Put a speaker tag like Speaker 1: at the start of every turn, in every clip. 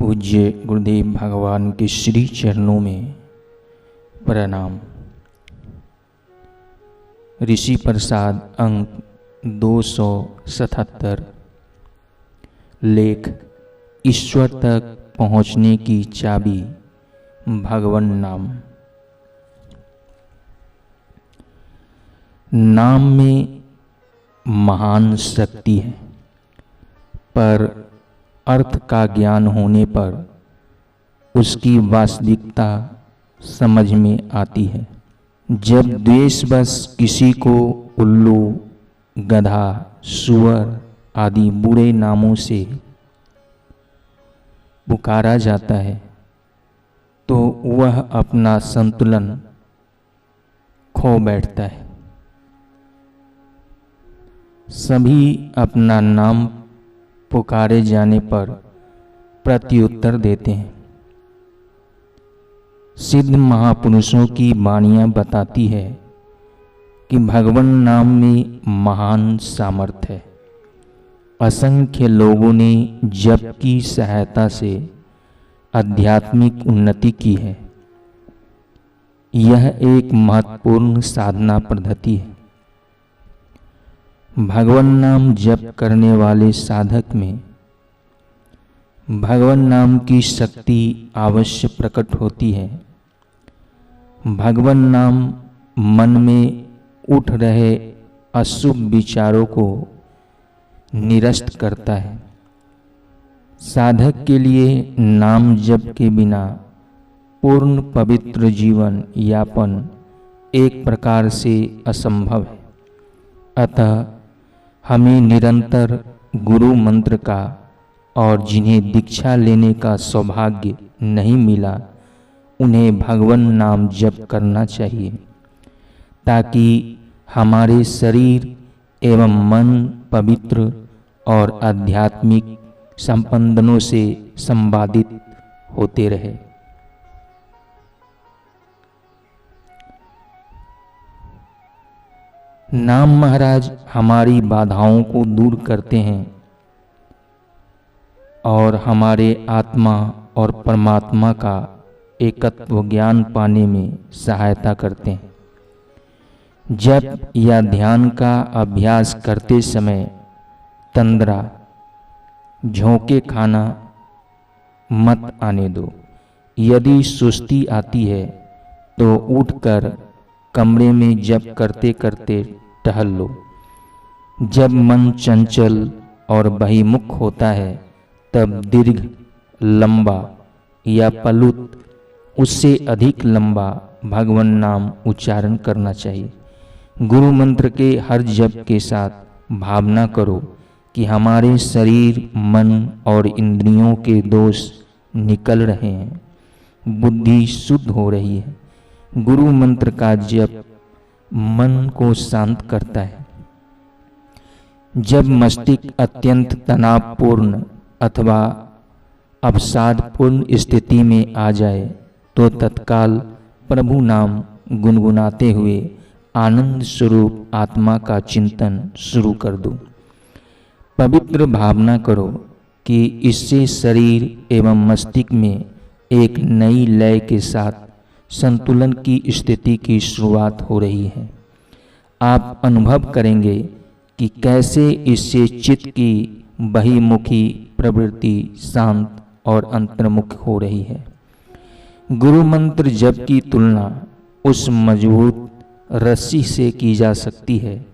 Speaker 1: पूज्य गुरुदेव भगवान के श्री चरणों में प्रणाम। ऋषि प्रसाद अंक 277। लेख ईश्वर तक पहुँचने की चाबी भगवन नाम। नाम में महान शक्ति है, पर अर्थ का ज्ञान होने पर उसकी वास्तविकता समझ में आती है। जब द्वेषवश किसी को उल्लू, गधा, सुअर आदि बुरे नामों से पुकारा जाता है तो वह अपना संतुलन खो बैठता है। सभी अपना नाम पुकारे जाने पर प्रत्युत्तर देते हैं। सिद्ध महापुरुषों की वाणियां बताती है कि भगवन नाम में महान सामर्थ्य है। असंख्य लोगों ने जप की सहायता से आध्यात्मिक उन्नति की है। यह एक महत्वपूर्ण साधना पद्धति है। भगवन नाम जप करने वाले साधक में भगवन नाम की शक्ति अवश्य प्रकट होती है। भगवन नाम मन में उठ रहे अशुभ विचारों को निरस्त करता है। साधक के लिए नाम जप के बिना पूर्ण पवित्र जीवन यापन एक प्रकार से असंभव है। अतः हमें निरंतर गुरु मंत्र का और जिन्हें दीक्षा लेने का सौभाग्य नहीं मिला उन्हें भगवन नाम जप करना चाहिए, ताकि हमारे शरीर एवं मन पवित्र और आध्यात्मिक संपंदनों से संवादित होते रहे। नाम महाराज हमारी बाधाओं को दूर करते हैं और हमारे आत्मा और परमात्मा का एकत्व ज्ञान पाने में सहायता करते हैं। जप या ध्यान का अभ्यास करते समय तंद्रा, झोंके खाना मत आने दो। यदि सुस्ती आती है तो उठकर कमरे में जप करते करते टहल लो। जब मन चंचल और बहिमुख होता है तब दीर्घ, लंबा या पलुत उससे अधिक लंबा भगवन नाम उच्चारण करना चाहिए। गुरु मंत्र के हर जप के साथ भावना करो कि हमारे शरीर, मन और इंद्रियों के दोष निकल रहे हैं, बुद्धि शुद्ध हो रही है। गुरु मंत्र का जप मन को शांत करता है। जब मस्तिष्क अत्यंत तनावपूर्ण अथवा अवसादपूर्ण स्थिति में आ जाए तो तत्काल प्रभु नाम गुनगुनाते हुए आनंद स्वरूप आत्मा का चिंतन शुरू कर दो। पवित्र भावना करो कि इससे शरीर एवं मस्तिष्क में एक नई लय के साथ संतुलन की स्थिति की शुरुआत हो रही है। आप अनुभव करेंगे कि कैसे इससे चित्त की बहिमुखी प्रवृत्ति शांत और अंतर्मुख हो रही है। गुरु मंत्र जप की तुलना उस मजबूत रस्सी से की जा सकती है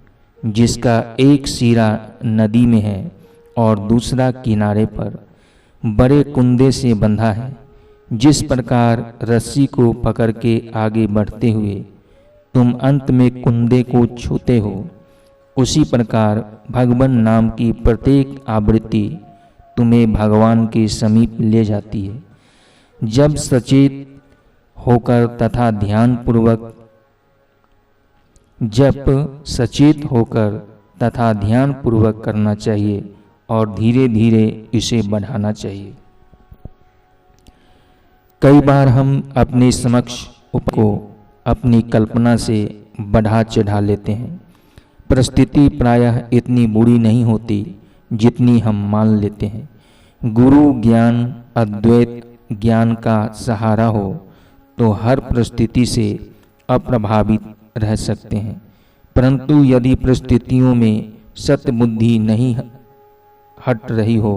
Speaker 1: जिसका एक सिरा नदी में है और दूसरा किनारे पर बड़े कुंदे से बंधा है। जिस प्रकार रस्सी को पकड़ के आगे बढ़ते हुए तुम अंत में कुंदे को छूते हो, उसी प्रकार भगवन नाम की प्रत्येक आवृत्ति तुम्हें भगवान के समीप ले जाती है। जब सचेत होकर तथा ध्यानपूर्वक जप सचेत होकर तथा ध्यानपूर्वक करना चाहिए और धीरे धीरे इसे बढ़ाना चाहिए। कई बार हम अपने समक्ष को अपनी कल्पना से बढ़ा चढ़ा लेते हैं। परिस्थिति प्रायः इतनी बुरी नहीं होती जितनी हम मान लेते हैं। गुरु ज्ञान अद्वैत ज्ञान का सहारा हो तो हर परिस्थिति से अप्रभावित रह सकते हैं। परंतु यदि परिस्थितियों में सत्य बुद्धि नहीं हट रही हो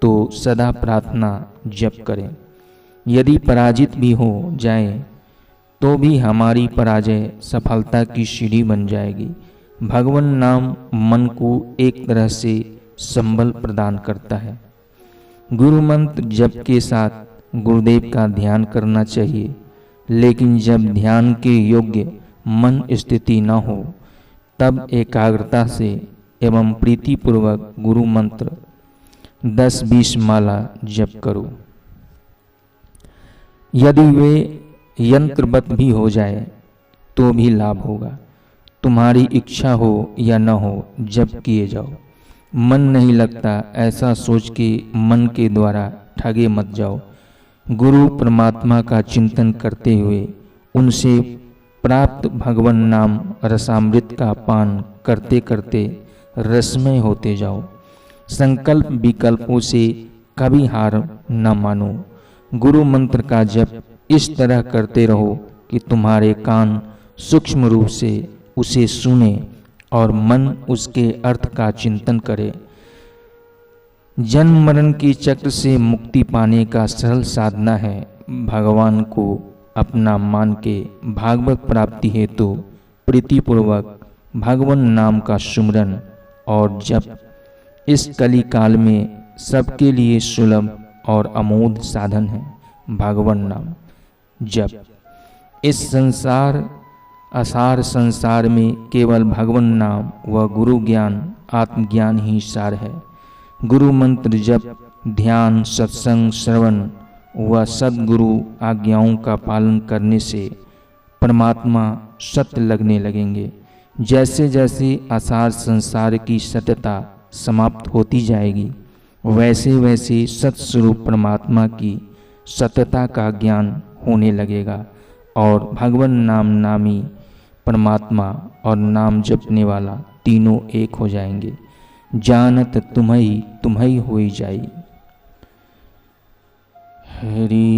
Speaker 1: तो सदा प्रार्थना जप करें। यदि पराजित भी हो जाएं तो भी हमारी पराजय सफलता की सीढ़ी बन जाएगी। भगवान नाम मन को एक तरह से संबल प्रदान करता है। गुरु मंत्र जप के साथ गुरुदेव का ध्यान करना चाहिए, लेकिन जब ध्यान के योग्य मन स्थिति न हो तब एकाग्रता से एवं प्रीतिपूर्वक गुरु मंत्र 10-20 माला जप करो। यदि वे यंत्रवत भी हो जाए तो भी लाभ होगा। तुम्हारी इच्छा हो या न हो जप किए जाओ। मन नहीं लगता ऐसा सोच के मन के द्वारा ठगे मत जाओ। गुरु परमात्मा का चिंतन करते हुए उनसे प्राप्त भगवान नाम रसामृत का पान करते करते रसमय होते जाओ। संकल्प विकल्पों से कभी हार न मानो। गुरु मंत्र का जप इस तरह करते रहो कि तुम्हारे कान सूक्ष्म रूप से उसे सुने और मन उसके अर्थ का चिंतन करे। जन्म मरण के चक्र से मुक्ति पाने का सरल साधना है भगवान को अपना मान के भागवत प्राप्ति हेतु प्रीतिपूर्वक भगवान नाम का सुमरन और जप इस कली काल में सबके लिए सुलभ और अमोघ साधन है। भगवान नाम जप इस असार संसार में केवल भगवान नाम व गुरु ज्ञान आत्मज्ञान ही सार है। गुरु मंत्र जप ध्यान सत्संग श्रवण व सद्गुरु आज्ञाओं का पालन करने से परमात्मा सत्य लगने लगेंगे। जैसे जैसे आसार संसार की सत्यता समाप्त होती जाएगी वैसे वैसे सत्स्वरूप परमात्मा की सत्यता का ज्ञान होने लगेगा और भगवान नाम नामी परमात्मा और नाम जपने वाला तीनों एक हो जाएंगे। जानत तुम्हें होई जाई। हरि